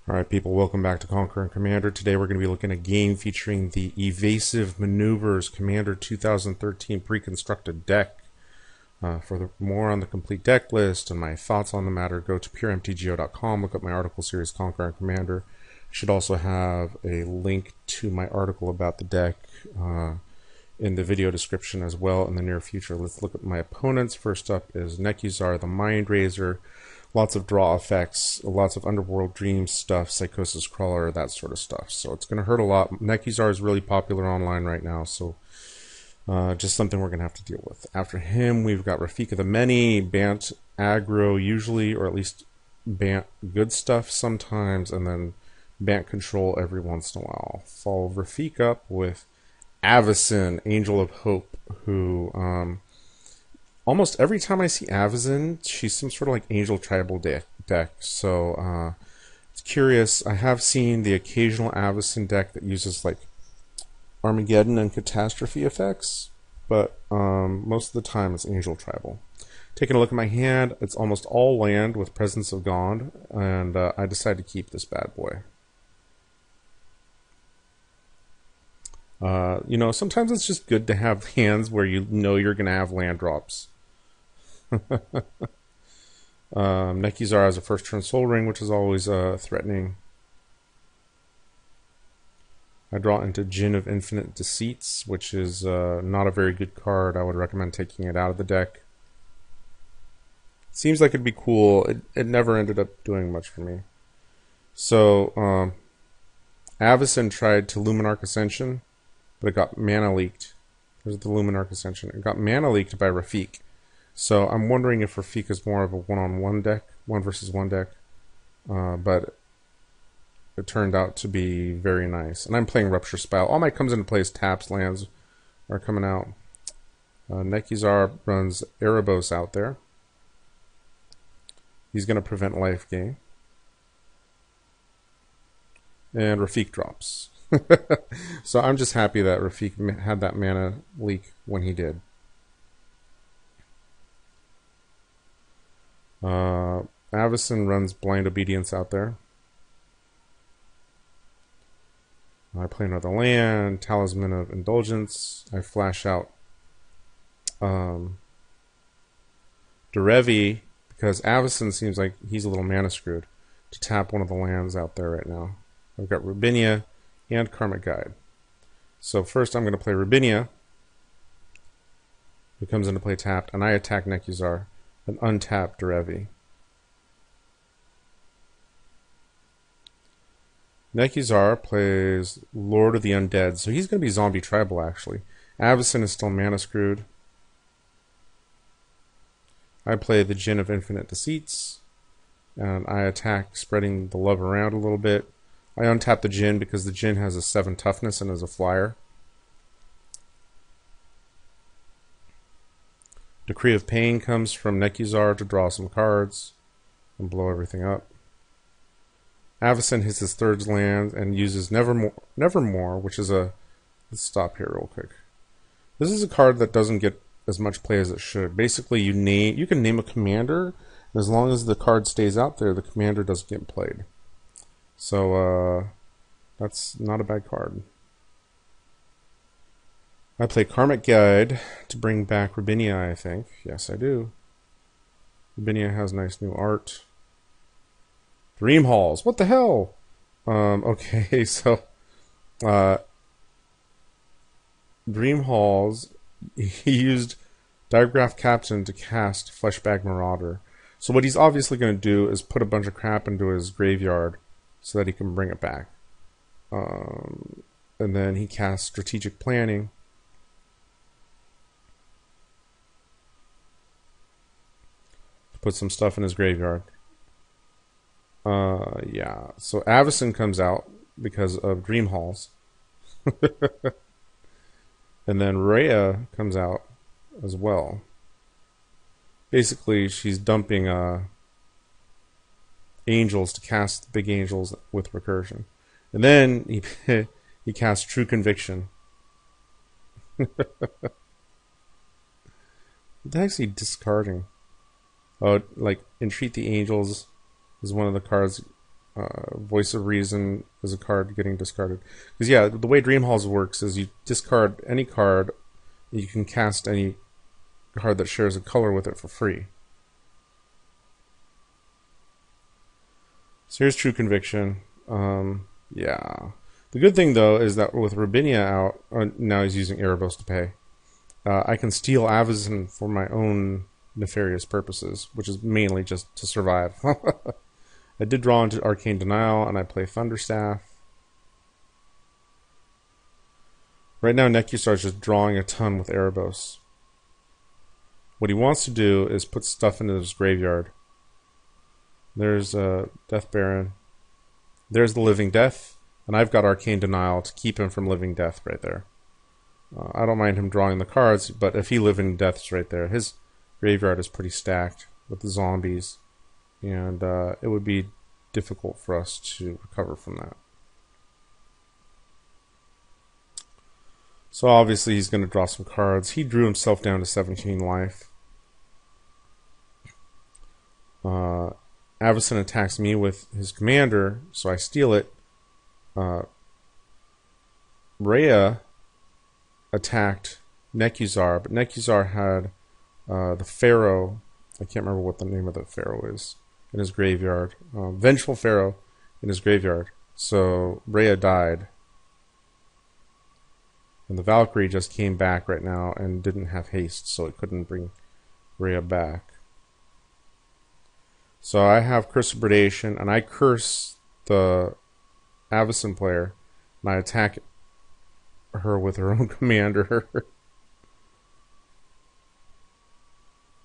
Alright people, welcome back to Conquer and Commander. Today we're going to be looking at a game featuring the Evasive Maneuvers Commander 2013 Preconstructed deck. For more on the complete deck list and my thoughts on the matter, go to puremtgo.com, look up my article series Conquer and Commander. I should also have a link to my article about the deck in the video description as well in the near future. Let's look at my opponents. First up is Nekusar, the Mindrazer. Lots of draw effects, lots of Underworld Dreams stuff, Psychosis Crawler, that sort of stuff. So it's going to hurt a lot. Nekusar is really popular online right now, so just something we're going to have to deal with. After him, we've got Rafiq of the Many, Bant aggro usually, or at least Bant good stuff sometimes, and then Bant control every once in a while. Follow Rafiq up with Avacyn, Angel of Hope, who almost every time I see Avacyn, she's some sort of like Angel Tribal deck. So it's curious. I have seen the occasional Avacyn deck that uses like Armageddon and Catastrophe effects, but most of the time it's Angel Tribal. Taking a look at my hand, it's almost all land with Presence of God, and I decided to keep this bad boy. You know, sometimes it's just good to have hands where you know you're going to have land drops. Nekusar has a first turn Soul Ring, which is always threatening. I draw into Djinn of Infinite Deceits, which is not a very good card. I would recommend taking it out of the deck. Seems like it'd be cool. It never ended up doing much for me. So Avacyn tried to Luminarch Ascension, but it got mana leaked. There's the Luminarch Ascension. It got mana leaked by Rafiq. So I'm wondering if Rafiq is more of a one-on-one deck, one versus one deck, but it turned out to be very nice. And I'm playing Rupture Spell. All my comes into play is taps, lands are coming out. Nekusar runs Erebos out there. He's going to prevent life gain. And Rafiq drops. So I'm just happy that Rafiq had that mana leak when he did. Avacyn runs Blind Obedience out there. I play another land, Talisman of Indulgence. I flash out Derevi because Avacyn seems like he's a little mana screwed to tap one of the lands out there right now. I've got Rubinia and Karmic Guide. So first I'm going to play Rubinia, who comes into play tapped, and I attack Nekusar and untap Derevi. Nekusar plays Lord of the Undead, so he's going to be zombie tribal actually. Avacyn is still mana screwed. I play the Djinn of Infinite Deceits, and I attack, spreading the love around a little bit. I untap the Djinn because the Djinn has a 7 toughness and is a flyer. Decree of Pain comes from Nekusar to draw some cards and blow everything up. Avacyn hits his third land and uses Nevermore, which is a... Let's stop here real quick. This is a card that doesn't get as much play as it should. Basically, you can name a commander, and as long as the card stays out there, the commander doesn't get played. So, that's not a bad card. I play Karmic Guide to bring back Rubinia, I think. Yes, I do. Rubinia has nice new art. Dream Halls. What the hell? Okay, so Dream Halls, he used Digraph Captain to cast Fleshbag Marauder. So what he's obviously going to do is put a bunch of crap into his graveyard so that he can bring it back. And then he casts Strategic Planning. To put some stuff in his graveyard. Yeah, so Avacyn comes out because of Dream Halls. And then Rhea comes out as well. Basically, she's dumping angels to cast the big angels with recursion. And then he casts True Conviction. What the heck's he discarding? Oh, like Entreat the Angels is one of the cards Voice of Reason is a card getting discarded. Because, yeah, the way Dream Halls works is you discard any card, you can cast any card that shares a color with it for free. So here's True Conviction. Yeah. The good thing, though, is that with Rabinia out, now he's using Erebos to pay. I can steal Avacyn for my own nefarious purposes, which is mainly just to survive. I did draw into Arcane Denial, and I play Thunderstaff. Right now, Nekusar is just drawing a ton with Erebos. What he wants to do is put stuff into his graveyard. There's Death Baron. There's the Living Death, and I've got Arcane Denial to keep him from Living Death right there. I don't mind him drawing the cards, but if he Living Death's right there, his graveyard is pretty stacked with the zombies. And it would be difficult for us to recover from that. So obviously he's going to draw some cards. He drew himself down to 17 life. Avacyn attacks me with his commander, so I steal it. Rhea attacked Nekusar, but Nekusar had the Pharaoh. I can't remember what the name of the Pharaoh is. In his graveyard. Vengeful Pharaoh in his graveyard. So Rhea died. And the Valkyrie just came back right now and didn't have haste, so it couldn't bring Rhea back. So I have Curse of Predation, and I curse the Avacyn player, and I attack her with her own commander.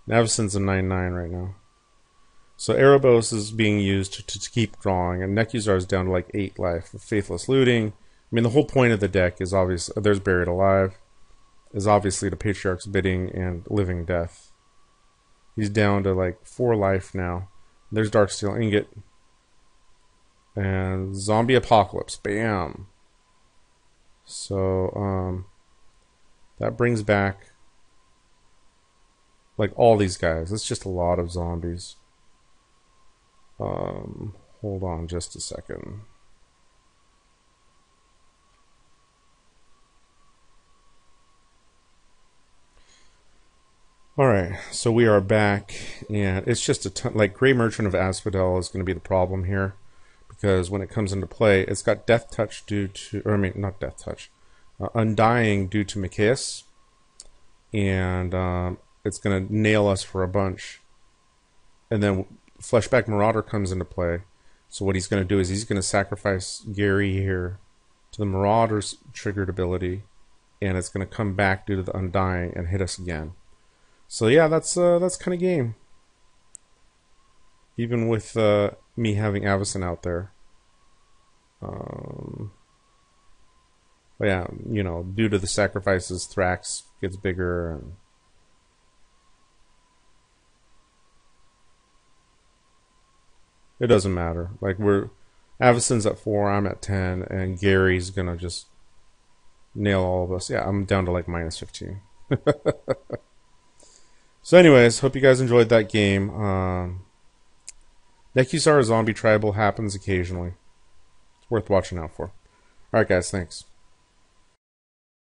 Avacyn's a 9/9 right now. So Erebos is being used to keep drawing, and Nekusar is down to like 8 life. Faithless Looting. I mean, the whole point of the deck is obvious. There's Buried Alive. Is obviously the Patriarch's Bidding and Living Death. He's down to like 4 life now. There's Darksteel Ingot. And Zombie Apocalypse. Bam! So, that brings back like all these guys. It's just a lot of zombies. Hold on just a second. Alright, so we are back, and it's just a ton, like Grey Merchant of Asphodel is going to be the problem here, because when it comes into play, it's got Death Touch due to, or I mean, not Death Touch, Undying due to Mikaeus, and it's going to nail us for a bunch. And then Fleshback Marauder comes into play. So what he's going to do is he's going to sacrifice Gary here to the Marauder's triggered ability, and it's going to come back due to the Undying and hit us again. So yeah, that's kind of game. Even with me having Avacyn out there. But yeah, you know, due to the sacrifices, Thrax gets bigger and it doesn't matter. Like Avacyn's at 4, I'm at 10, and Gary's gonna just nail all of us. Yeah, I'm down to like minus 15. So anyways, hope you guys enjoyed that game. Nekusar Zombie Tribal happens occasionally. It's worth watching out for. Alright guys, thanks.